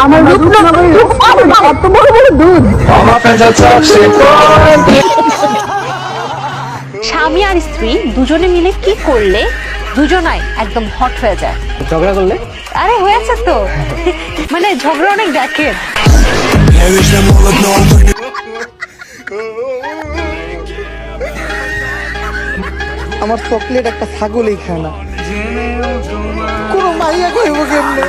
আমার রূপ না এত বড় বড় দুধ। স্বামী আর স্ত্রী দুজনে মিলে কি করলে দুজনাই একদম হট হয়ে যায়? ঝগড়া করলে? আরে হয়েছে তো, মানে ঝগড়া অনেক দেখেন। আমার চকলেট একটা ছাগলই খায় না, কোনো মাইয়া কইব কেমনে?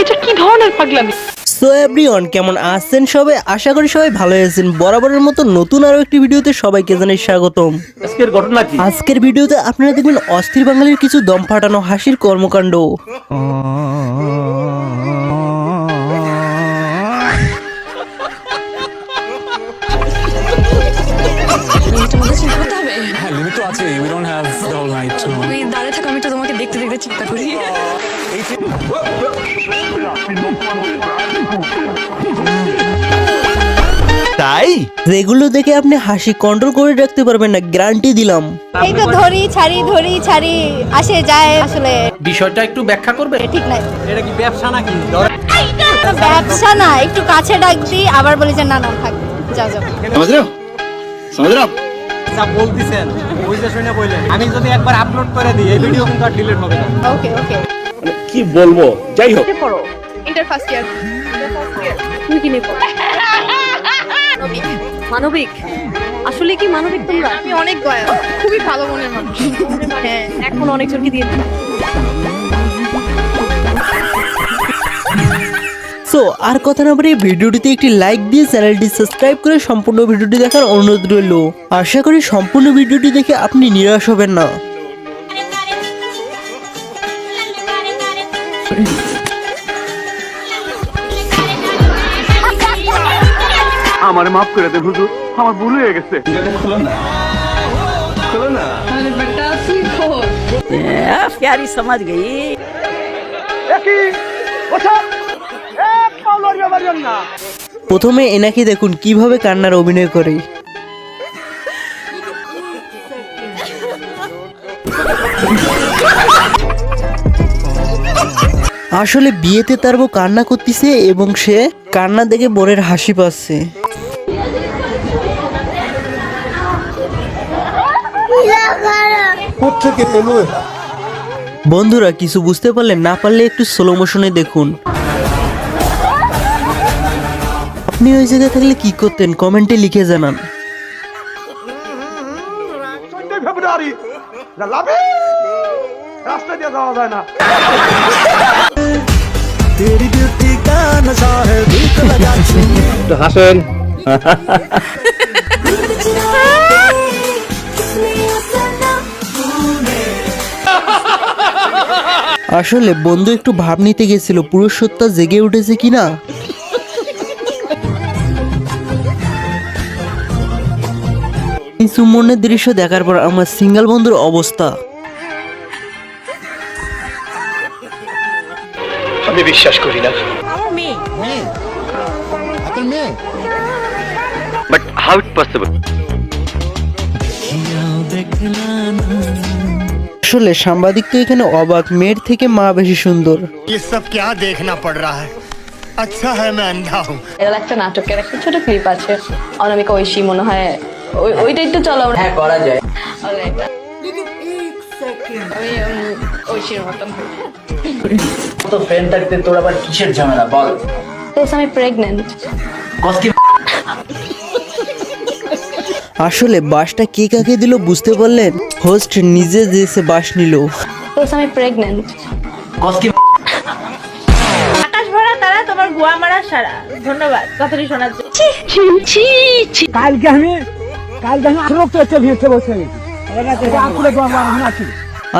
এটা কি ধরনের পাগলামি? সো এভরিওয়ান, কেমন আছেন সবাই? আশা করি সবাই ভালো আছেন। বরাবরের মতো নতুন আরো একটি ভিডিওতে সবাইকে জানাই স্বাগতম। আজকের ঘটনা কি? আজকের ভিডিওতে আপনারা দেখবেন অস্থির বাঙালির কিছু দম ফাটানো হাসির কর্মকাণ্ড। লিমিট তো আছে, we don't have the whole night. তুই দাঁড়িয়ে থাকো, আমি তো তোমাকে দেখতে দেখতে চিন্তা করি। তাই যেগুলো দেখে আপনি হাসি কন্ট্রোল করে রাখতে পারবেন না, গ্যারান্টি দিলাম। এই তো ধরি ছাড়ি আসে যায়, আসলে বিষয়টা একটু ব্যাখ্যা করবে? ঠিক নাই। এটা কি ব্যবসা নাকি? ব্যবসা না, একটু কাছে ডাক দিই, আবার বলি যে না না থাক, যাও যাও। যা বলতেছেন ওই যে শুনে বললেন, আমি যদি একবার আপলোড করে দিই এই ভিডিও কিন্তু আর ডিলিট হবে না। ওকে ওকে। কি বলবো, যাই হোক। পড়ো ইন্টার ফার্স্ট ইয়ার। তুমি কি নেবো? মানবিক? আসলে কি মানবিক তোমরা? আমি অনেক দয়া, খুবই ভালো মনের মানুষ। হ্যাঁ, এখন অনেকজনকে দিয়ে দিই। সো আর কথা না বলে ভিডিওটিতে একটি লাইক দিয়ে চ্যানেলটি সাবস্ক্রাইব করে সম্পূর্ণ ভিডিওটি দেখার অনুরোধ রইল। আশা করি সম্পূর্ণ ভিডিওটি দেখে আপনি নিরাশ হবেন না। আমার মাফ করে দেন হুজুর, আমার ভুল হয়ে গেছে। प्यारी समझ गई। প্রথমে এনাকে দেখুন কিভাবে কান্নার অভিনয় করে। আসলে বিয়েতে তার বউ কান্না করতেছে এবং সে কান্না দেখে বোনের হাসি পাচ্ছে। বন্ধুরা কিছু বুঝতে পারলেন? না পারলে একটু স্লো মোশনে দেখুন। আপনি ওই জায়গায় থাকলে কি করতেন কমেন্টে লিখে জানান। ফেব্রুয়ারি রাস্তা দিয়ে যাওয়া যায় না। একটু হাসেন। আসলে বন্ধু একটু ভাব নিতে গেছিল পুরুষত্ব জেগে উঠেছে কিনা। এই সুমনের দৃশ্য দেখার পর আমার সিঙ্গেল বন্ধুর অবস্থা। আমি বিশ্বাস করি না। But how it possible? আসলে সাংবাদিক তো এখানে অবাক, মেয়ের থেকে মা বেশি সুন্দর। ये सब क्या देखना पड़ रहा है? अच्छा है मैं अंधा हूँ। এর একটা নাটকের একটা ছোট ক্লিপ আছে, অনামিকা ঐশী মনে হয়, ওইটা একটু চলো। হ্যাঁ করা যায়। আমি ঐশীর মতন তো ফ্রেন্ড থাকতে তোর আবার কিসের ঝামেলা বল? আমি প্রেগনেন্ট। আসলে বাসটা কে কাকে দিল বুঝতে পারলেন? হোস্ট নিজে যেসে বাস নিল। আমি প্রেগনেন্ট। আকাশ ভরা তারা, তোমার গোয়া মারা সারা। ধন্যবাদ কথাটি শোনার জন্য। কালকে আমি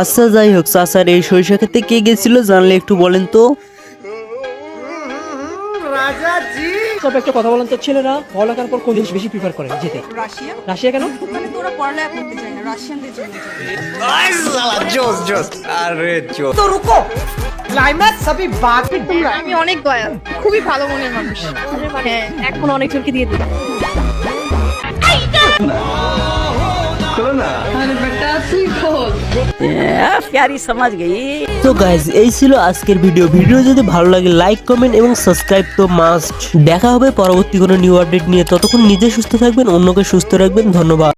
আচ্ছা যাই হোক, চাচার এই সরিষা খেতে কে গেছিল জানলে একটু বলেন তো। সব একটা কথা বলেন তো, ছেলেরা পড়ালেখার পর কোন দেশ বেশি প্রিফার করে যেতে? রাশিয়া কেন? মানে তোরা পড়ালেখা করতে চাই না, রাশিয়ানদের জন্য চাই। তো রুকো, ক্লাইম্যাক্স সবই বাকি। তোমরা আমি অনেক দয়া, খুবই ভালো মনের মানুষ। হ্যাঁ, এখন অনেকজনকে দিয়ে দিই। তো গাইজ এই ছিল আজকের ভিডিও যদি ভালো লাগে লাইক কমেন্ট এবং সাবস্ক্রাইব তো মাস্ট। দেখা হবে পরবর্তী কোনো নিউ আপডেট নিয়ে, ততক্ষণ নিজে সুস্থ থাকবেন, অন্যকে সুস্থ রাখবেন। ধন্যবাদ।